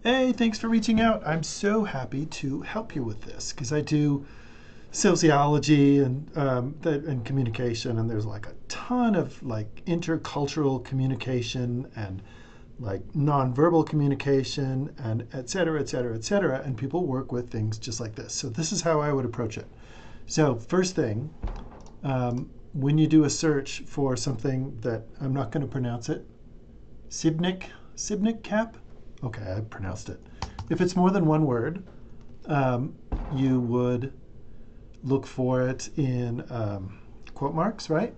Hey, thanks for reaching out. I'm so happy to help you with this because I do sociology and communication, and there's like a ton of like intercultural communication and like nonverbal communication and et cetera, et cetera, et cetera. And people work with things just like this. So this is how I would approach it. So first thing, when you do a search for something that I'm not going to pronounce it, Sibnik cap. Okay, I pronounced it. If it's more than one word, you would look for it in quote marks, right?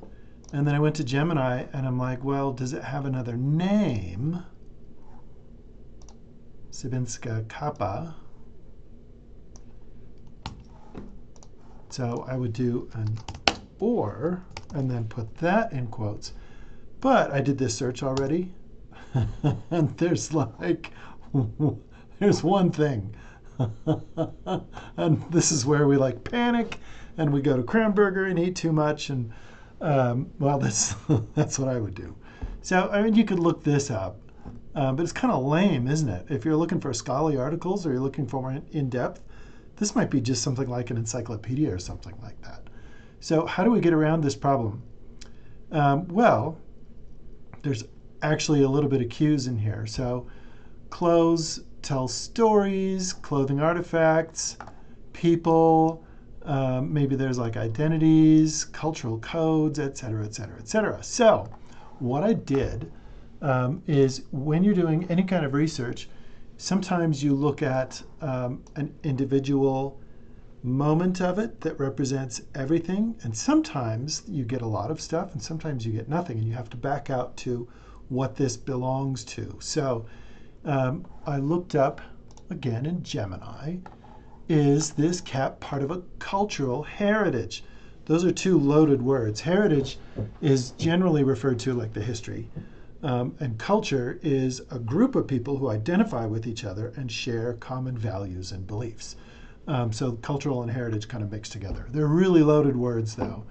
And then I went to Gemini and I'm like, well, does it have another name? Ibenska kapa. So I would do an or and then put that in quotes. But I did this search already. And there's like, there's one thing. And this is where we like panic and we go to Cranberger and eat too much. And well, that's what I would do. So, I mean, you could look this up, but it's kind of lame, isn't it? If you're looking for scholarly articles or you're looking for more in-depth, this might be just something like an encyclopedia or something like that. So how do we get around this problem? Well, there's actually a little bit of cues in here. So clothes tell stories, clothing artifacts, people, maybe there's like identities, cultural codes, et cetera, et cetera, et cetera. So what I did is when you're doing any kind of research, sometimes you look at an individual moment of it that represents everything, and sometimes you get a lot of stuff and sometimes you get nothing, and you have to back out to what this belongs to. So I looked up again in Gemini, is this cap part of a cultural heritage? Those are two loaded words. Heritage is generally referred to like the history, and culture is a group of people who identify with each other and share common values and beliefs. So cultural and heritage kind of mixed together. They're really loaded words though.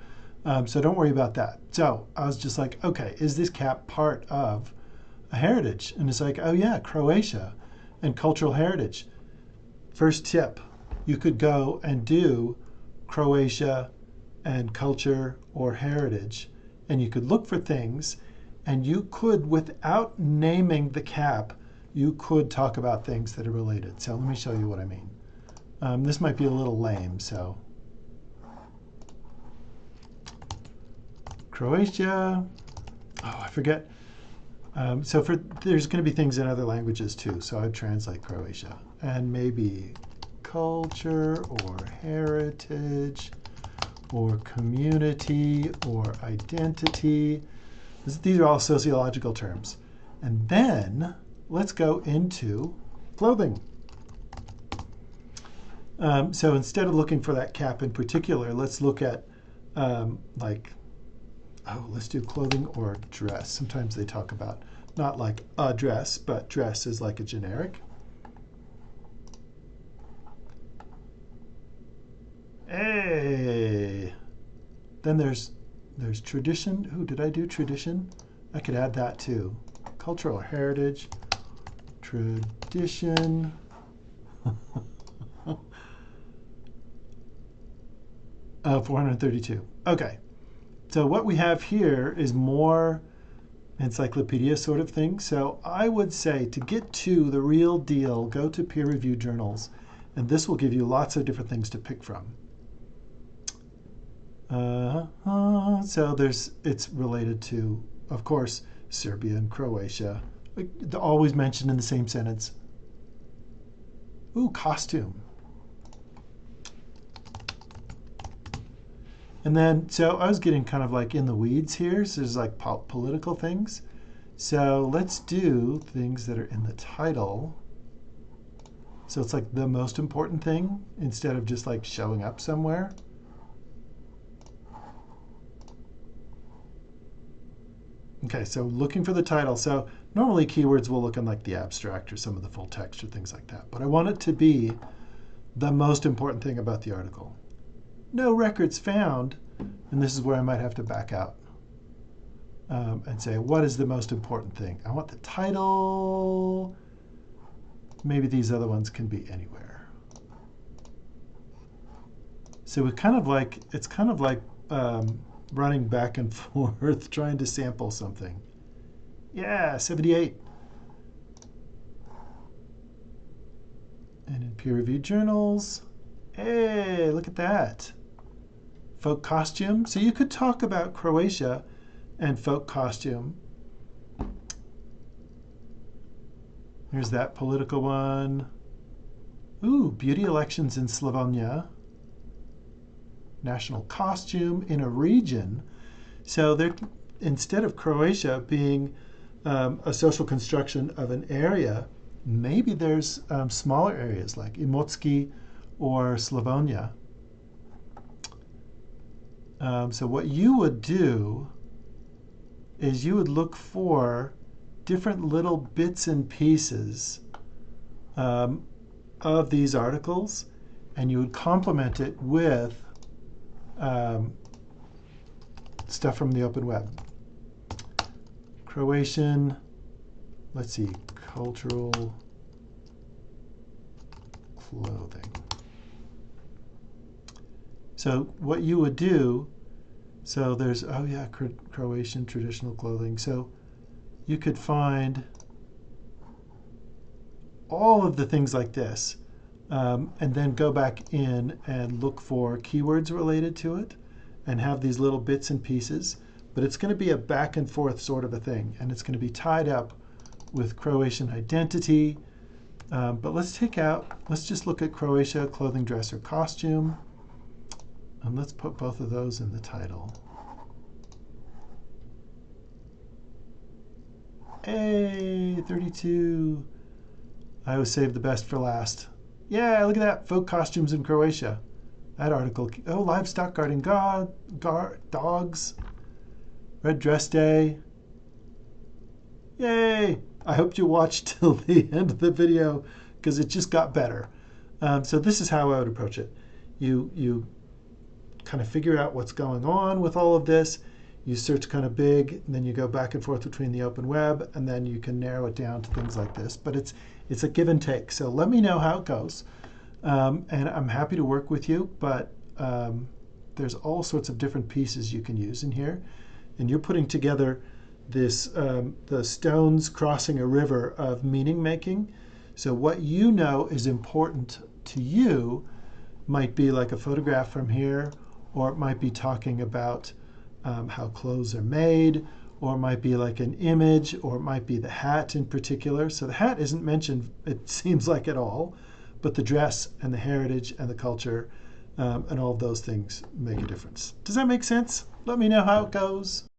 So don't worry about that. So I was just like, okay, is this cap part of a heritage? And it's like, oh yeah, Croatia and cultural heritage. First tip, you could go and do Croatia and culture or heritage, and you could look for things, and you could, without naming the cap, you could talk about things that are related. So let me show you what I mean. This might be a little lame, so. Croatia, oh, I forget. So there's going to be things in other languages too, so I'd translate Croatia. And maybe culture or heritage or community or identity. These are all sociological terms. And then let's go into clothing. So instead of looking for that cap in particular, let's look at let's do clothing or dress. Sometimes they talk about not like a dress, but dress is like a generic. Hey! Then there's tradition. Ooh, did I do tradition? I could add that too. Cultural heritage, tradition. 432. Okay. So what we have here is more encyclopedia sort of thing. So I would say to get to the real deal, go to peer-reviewed journals, and this will give you lots of different things to pick from. So it's related to, of course, Serbia and Croatia. They're always mentioned in the same sentence. Ooh, costume. And then, so I was getting kind of like in the weeds here. So there's like political things. So let's do things that are in the title. So it's like the most important thing instead of just like showing up somewhere. Okay, so looking for the title. So normally keywords will look in like the abstract or some of the full text or things like that. But I want it to be the most important thing about the article. No records found, and this is where I might have to back out and say, what is the most important thing? I want the title maybe these other ones can be anywhere. So we kind of like, it's kind of like running back and forth trying to sample something. Yeah, 78. And in peer-reviewed journals, hey, look at that. Folk costume. So you could talk about Croatia and folk costume. Here's that political one. Ooh, beauty elections in Slavonia. National costume in a region. So they're, instead of Croatia being a social construction of an area, maybe there's smaller areas like Imotski or Slavonia. So what you would do is you would look for different little bits and pieces of these articles, and you would complement it with stuff from the open web. Croatian, let's see, cultural clothing. So what you would do, so there's, oh yeah, Croatian traditional clothing. So you could find all of the things like this, and then go back in and look for keywords related to it and have these little bits and pieces. But it's going to be a back and forth sort of a thing, and it's going to be tied up with Croatian identity. But let's just look at Croatia, clothing, dress, or costume. And let's put both of those in the title. Hey, 32. I always save the best for last. Yeah, look at that. Folk costumes in Croatia. That article. Oh, livestock guarding dogs. Red dress day. Yay! I hope you watched till the end of the video because it just got better. So this is how I would approach it. You kind of figure out what's going on with all of this. You search kind of big, and then you go back and forth between the open web, and then you can narrow it down to things like this. But it's a give and take. So let me know how it goes. And I'm happy to work with you, but there's all sorts of different pieces you can use in here. And you're putting together this, the stones crossing a river of meaning making. So what you know is important to you might be like a photograph from here, or it might be talking about how clothes are made, or it might be like an image, or it might be the hat in particular. So the hat isn't mentioned, it seems like, at all, but the dress and the heritage and the culture and all of those things make a difference. Does that make sense? Let me know how it goes.